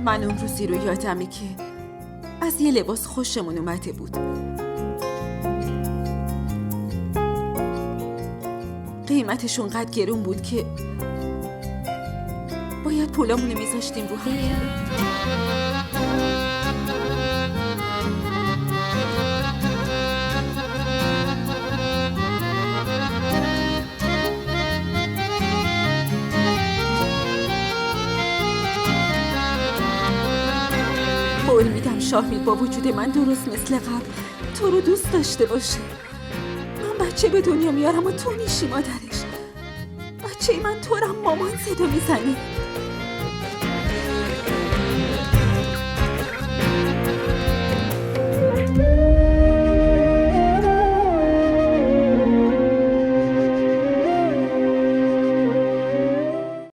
من اون روزی رو یادمه که از یه لباس خوشمون اومده بود. قیمتش اونقدر گرون بود که باید پولامونو میذاشتیم رو هم. قول میدم شاهمیر با وجود من درست مثل قبل تو رو دوست داشته باشه. من بچه به دنیا میارم و تو میشی مادرش. بچه من تو رو مامان صدا میزنی.